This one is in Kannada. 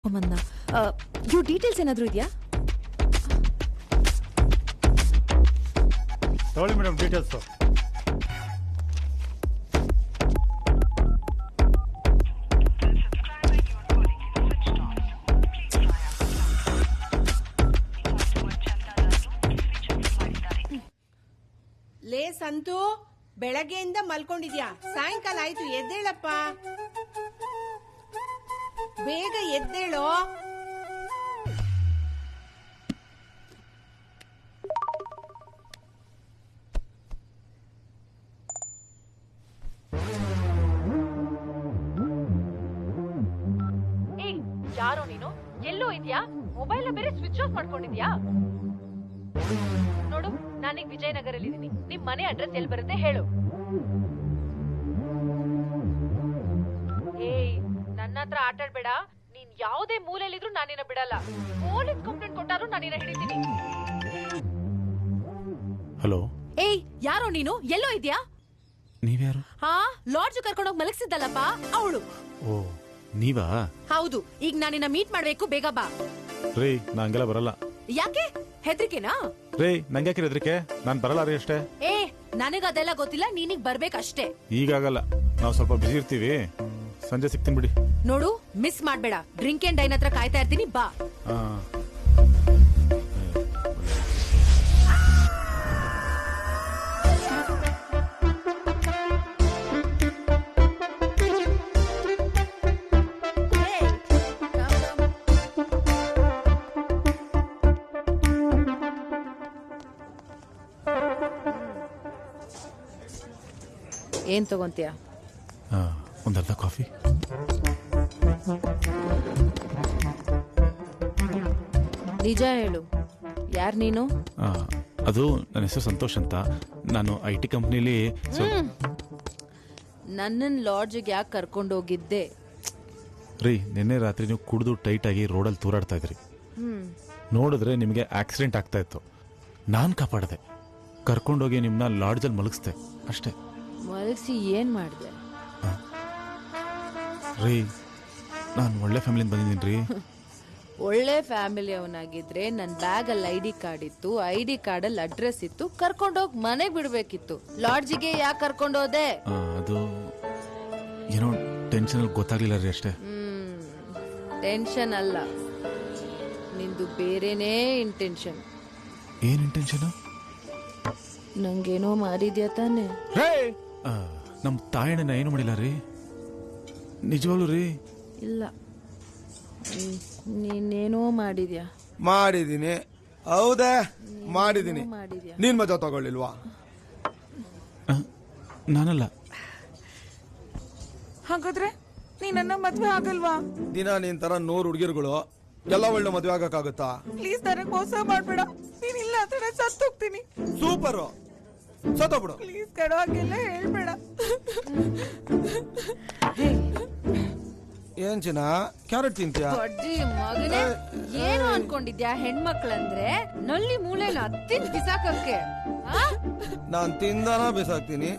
ಇವ್ ಡೀಟೇಲ್ಸ್ ಏನಾದ್ರು ಇದೆಯಾ? ತಗೊಳ್ಳಿ ಮೇಡಮ್ ಡೀಟೇಲ್ಸ್. ಲೇ ಸಂತು, ಬೆಳಗ್ಗೆಯಿಂದ ಮಲ್ಕೊಂಡಿದ್ಯಾ? ಸಾಯಂಕಾಲ ಆಯ್ತು, ಎದ್ದೇಳಪ್ಪ, ಬೇಗ ಎದ್ದೇಳೋ. ಯಾರೋ ನೀನು? ಎಲ್ಲೋ ಇದ್ಯಾ? ಮೊಬೈಲ್ ಬೇರೆ ಸ್ವಿಚ್ ಆಫ್ ಮಾಡ್ಕೊಂಡಿದ್ಯಾ? ನೋಡು, ನಾನೀಗ ವಿಜಯನಗರಲ್ಲಿ ಇದೀನಿ. ನಿಮ್ ಮನೆ ಅಡ್ರೆಸ್ ಎಲ್ಲಿ ಬರುತ್ತೆ ಹೇಳು. ಏಯ್, ನನ್ನ ಹತ್ರ ಆಟಾಡ್ಬೇಡ. ನೀನ್ ಯಾವುದೇ ಮೂಲೆಯಲ್ಲಿದ್ರು ನಾನಿನ್ನ ಬಿಡಲ್ಲ. ಪೊಲೀಸ್ ಕಂಪ್ಲೇಂಟ್ ಕೊಟ್ಟಾರು ನಾನಿನ್ನ ಹಿಡಿತೀನಿ. ಹಲೋ. ಏಯ್, ಯಾರೋ ನೀನು? ಎಲ್ಲೋ ಇದ್ಯಾ? ನೀವ್ಯಾರು? ಹಾ, ಲಾಡ್ಜ್ ಕರ್ಕೊಂಡೋಗಿ ಮಲಗಿಸಿದ್ದಲ್ಲಪ್ಪ ಅವಳು. ಓ, ನೀವಾ? ಹೌದು. ಈಗ ನಾನಿನ್ನ ಮೀಟ್ ಮಾಡ್ಬೇಕು, ಬೇಗ ಬಾ. ರೇ, ನಾ ಹಂಗೆಲ್ಲ ಬರಲ್ಲ. ಯಾಕೆ? ಹೆದ್ರಿಕೆನಾ? ರೇ, ನಂಗೆ ಹೆದ್ರಿಕೆ? ನಾನ್ ಬರಲ್ಲ ರೀ ಅಷ್ಟೇ. ಏ, ನನಗದೆಲ್ಲ ಗೊತ್ತಿಲ್ಲ, ನೀನಿಗ್ ಬರ್ಬೇಕಷ್ಟೇ. ಈಗಾಗಲ್ಲ, ನಾವು ಸ್ವಲ್ಪ ಬಿಸಿ ಇರ್ತೀವಿ. ಸಂಜೆ ಸಿಗ್ತೀನಿ ಬಿಡಿ. ನೋಡು, ಮಿಸ್ ಮಾಡ್ಬೇಡ. ಡ್ರಿಂಕ್ ಅಂಡ್ ಡೈನ್ ಹತ್ರ ಕಾಯ್ತಾ ಇರ್ತೀನಿ, ಬಾ. ಏನ್ ತಗೊಂತೀಯ? ಒಂದರ್ಧ ಕಾಫಿ. ನಿಜ ಹೇಳು, ಯಾರ್ ನೀನು? ಅದು ನನ್ನ ಹೆಸರು ಸಂತೋಷ್ ಅಂತ. ನಾನು IT ಕಂಪ್ನಿಲಿ. ನನ್ನನ್ ಲಾಡ್ಜ್ಗೆ ಯಾಕೆ ಕರ್ಕೊಂಡು ಹೋಗಿದ್ದೆ? ರೀ, ನಿನ್ನೆ ರಾತ್ರಿ ನೀವು ಕುಡಿದು ಟೈಟ್ ಆಗಿ ರೋಡಲ್ಲಿ ತೂರಾಡ್ತಾ ಇದ್ರಿ. ನೋಡಿದ್ರೆ ನಿಮಗೆ ಆಕ್ಸಿಡೆಂಟ್ ಆಗ್ತಾ ಇತ್ತು. ನಾನ್ ಕಾಪಾಡಿದೆ, ಕರ್ಕೊಂಡೋಗಿ ನಿಮ್ನ ಲಾಡ್ಜಲ್ಲಿ ಮಲಗಿಸ್ದೆ ಅಷ್ಟೇ. ಮಲಗಿಸಿ ಏನ್ ಮಾಡಿದೆ? ರೀ, ನಾನು ಒಳ್ಳೆ ಫ್ಯಾಮಿಲಿಯಿಂದ ಬಂದಿದ್ದೀನಿ ರೀ. ಒಳ್ಳೆ ಫ್ಯಾಮಿಲಿ ಅವನಾಗಿದ್ರೆ ನನ್ನ ಬ್ಯಾಗಲ್ಲಿ ID ಕಾರ್ಡ್ ಇತ್ತು, ID ಕಾರ್ಡಲ್ಲಿ ಅಡ್ರೆಸ್ ಇತ್ತು, ಕರ್ಕೊಂಡೋಗಿ ಮನೆಗೆ ಬಿಡ್ಬೇಕಿತ್ತು. ಲಾಡ್ಜಿಗೆ ಯಾಕೆ ಕರ್ಕೊಂಡೋದೆ? ಅದು ಏನೋ ಟೆನ್ಷನ್ ಗೊತ್ತಾಗ್ಲಿಲ್ಲ ರೀ ಅಷ್ಟೇ. ಟೆನ್ಷನ್ ಅಲ್ಲ, ನಿಂದು ಬೇರೆನೇ ಇಂಟೆನ್ಷನ್. ಏನ್ ಇಂಟೆನ್ಷನ್? ನಂಗೇನೋ ಮಾಡಿದ್ಯಾ ತಾನೆ? ನಮ್ ತಾಯಣ್ಣ ಏನು ಮಾಡಿಲ್ಲ ರೀ, ನಿಜವಾಗ್ಲು ರೀ. ಇಲ್ಲ, ನೀನೇನೋ ಮಾಡಿದ್ಯಾ. ಮಾಡಿದೀನಿ. ಹೌದಾ? ಮಾಡಿದೀನಿ. ನೀನ್ ಮಜಾ ತಗೊಳ್ಳಿಲ್ವಾ? ನಾನಲ್ಲ. ಹಾಗಾದ್ರೆ ನೀನನ್ನ ಮದ್ವೆ ಆಗಲ್ವಾ? ದಿನ ನೀನ್ ತರ 100 ಹುಡುಗಿರುಗಳು ಎಲ್ಲ ಒಳ್ಳೆ ಮದ್ವೆ ಆಗಕ್ಕಾಗುತ್ತಾ? ಪ್ಲೀಸ್ ನನಗೆ ಮೋಸ ಮಾಡ್ಬೇಡ. ನೀನ್ ಇಲ್ಲ ಅಂದ್ರೆ ನಾನು ಸತ್ತೋಗ್ತೀನಿ. ಸೂಪರ್, ಸತ್ತೋಗ್ಬಿಡು. ಪ್ಲೀಸ್ ಕಣೋ, ಹಾಗೆಲ್ಲ ಹೇಳ್ಬೇಡ. ಏನ್ ಚಿನ್ನ, ಕ್ಯಾರೆಟ್ ತಿಂತೀಯಾ? ಮಗನೇ, ಏನು ಅನ್ಕೊಂಡಿದ್ಯಾ? ಹೆಣ್ಮಕ್ಳಂದ್ರೆ ನಲ್ಲಿ ಮೂಲೆನ ತಿಂದು ಬಿಸಾಕಕ್ಕೆ. ನಾನ್ ತಿಂದಾನ ಬಿಸಾಕ್ತೀನಿ.